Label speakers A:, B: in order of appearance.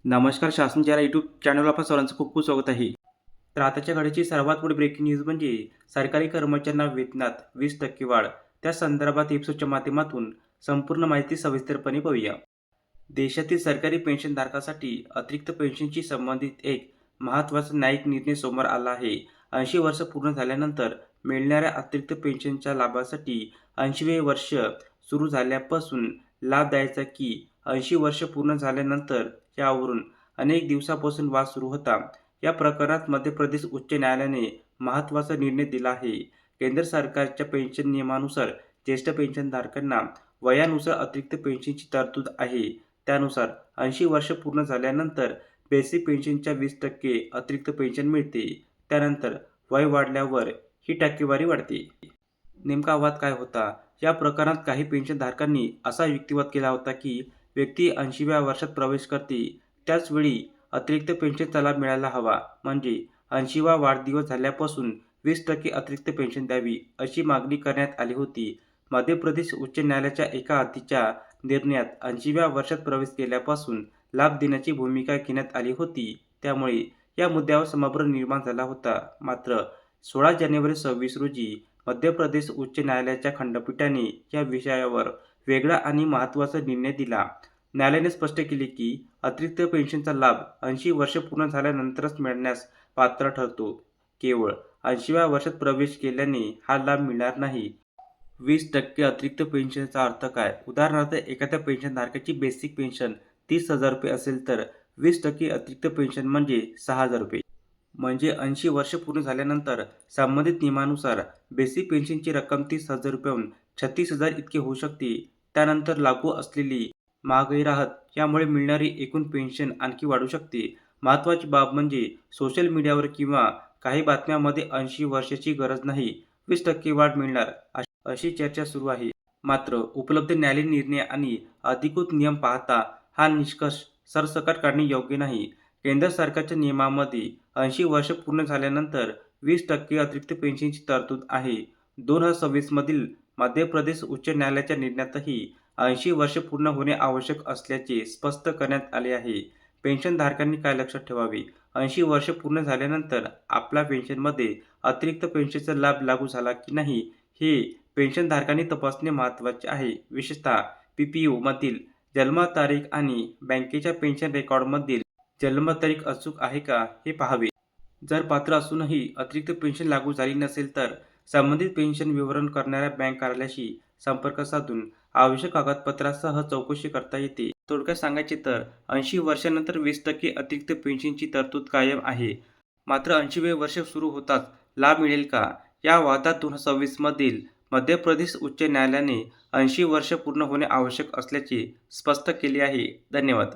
A: नमस्कार. शासन या यूट्यूब चॅनलवर आपल्या सर्वांचं खूप खूप स्वागत आहे. तर आताच्या घडीची सर्वात मोठी ब्रेकिंग न्यूज म्हणजे सरकारी कर्मचाऱ्यांना वेतनात 20% वाढ. त्या संदर्भात एपिसोडच्या माध्यमातून संपूर्ण माहिती सविस्तरपणे पाहूया. देशातील सरकारी पेन्शनधारकांसाठी अतिरिक्त पेन्शनशी संबंधित एक महत्त्वाचा न्यायिक निर्णय समोर आला आहे. 80 वर्ष पूर्ण झाल्यानंतर मिळणाऱ्या अतिरिक्त पेन्शनच्या लाभासाठी 80वे वर्ष सुरू झाल्यापासून लाभ द्यायचा की 80 वर्ष पूर्ण झाल्यानंतर यावरून अनेक दिवसांपासून वाद सुरू होता. या प्रकरणात मध्य प्रदेश उच्च न्यायालयाने महत्त्वाचा निर्णय दिला आहे. केंद्र सरकारच्या पेन्शन नियमानुसार ज्येष्ठ पेन्शनधारकांना वयानुसार अतिरिक्त पेन्शनची तरतूद आहे. त्यानुसार 80 वर्ष पूर्ण झाल्यानंतर बेसिक पेन्शनच्या 20% अतिरिक्त पेन्शन मिळते. त्यानंतर वय वाढल्यावर ही टक्केवारी वाढते. नेमका वाद काय होता? या प्रकरणात काही पेन्शनधारकांनी असा युक्तिवाद केला होता की व्यक्ती 80व्या वर्षात प्रवेश करते त्याचवेळी अतिरिक्त पेन्शनचा लाभ मिळायला हवा. म्हणजे 80वा वाढदिवस झाल्यापासून 20% अतिरिक्त पेन्शन द्यावी, अशी मागणी करण्यात आली होती. मध्य प्रदेश उच्च न्यायालयाच्या एका आधीच्या निर्णयात 80व्या वर्षात प्रवेश केल्यापासून लाभ देण्याची भूमिका घेण्यात आली होती. त्यामुळे या मुद्द्यावर संभ्रम निर्माण झाला होता. मात्र 16 जानेवारी 26 रोजी मध्य प्रदेश उच्च न्यायालयाच्या खंडपीठाने या विषयावर वेगळा आणि महत्त्वाचा निर्णय दिला. न्यायालयाने स्पष्ट केले की अतिरिक्त पेन्शनचा लाभ 80 वर्ष पूर्ण झाल्यानंतरच मिळण्यास पात्र ठरतो. केवळ 80व्या वर्षात प्रवेश केल्याने हा लाभ मिळणार नाही. 20% अतिरिक्त पेन्शनचा अर्थ काय? उदाहरणार्थ, एखाद्या पेन्शनधारकाची बेसिक पेन्शन 30,000 रुपये असेल तर 20% अतिरिक्त पेन्शन म्हणजे 6,000 रुपये. म्हणजे 80 वर्ष पूर्ण झाल्यानंतर संबंधित नियमानुसार बेसिक पेन्शनची रक्कम 30,000 रुपयांहून 36,000 इतकी होऊ शकते. त्यानंतर लागू असलेली महागाई राहत यामुळे मिळणारी एकूण पेन्शन आणखी वाढू शकते. महत्त्वाची बाब म्हणजे सोशल मीडियावर किंवा काही बातम्यांमध्ये 80 वर्षाची गरज नाही, 20% वाढ मिळणार अशी चर्चा सुरू आहे. मात्र उपलब्ध न्यायालयीन निर्णय आणि अधिकृत नियम पाहता हा निष्कर्ष सरसकट काढणे योग्य नाही. केंद्र सरकारच्या नियमामध्ये 80 वर्ष पूर्ण झाल्यानंतर 20% अतिरिक्त पेन्शनची तरतूद आहे. 2026 मधील मध्य प्रदेश उच्च न्यायालयाच्या निर्णयातही 80 वर्ष पूर्ण होणे आवश्यक असल्याचे स्पष्ट करण्यात आले आहे. पेन्शनधारकांनी काय लक्षात ठेवावे? 80 वर्ष पूर्ण झाल्यानंतर आपल्या पेन्शनमध्ये अतिरिक्त पेन्शनचा लाभ लागू झाला की नाही हे पेन्शनधारकांनी तपासणे महत्त्वाचे आहे. विशेषतः PPO मधील जन्मतारीख आणि बँकेच्या पेन्शन रेकॉर्डमधील जन्मतारीख अचूक आहे का हे पाहावे. जर पात्र असूनही अतिरिक्त पेन्शन लागू झाली नसेल तर संबंधित पेन्शन विवरण करणाऱ्या बँक कार्यालयाशी संपर्क साधून आवश्यक कागदपत्रासह चौकशी करता येते. थोडक्यात सांगायचे तर 80 वर्षानंतर 20% अतिरिक्त पेन्शनची तरतूद कायम आहे. मात्र 80वे वर्ष सुरू होताच लाभ मिळेल का? या वादात 2026 मधील मध्य प्रदेश उच्च न्यायालयाने 80 वर्ष पूर्ण होणे आवश्यक असल्याचे स्पष्ट केले आहे. धन्यवाद.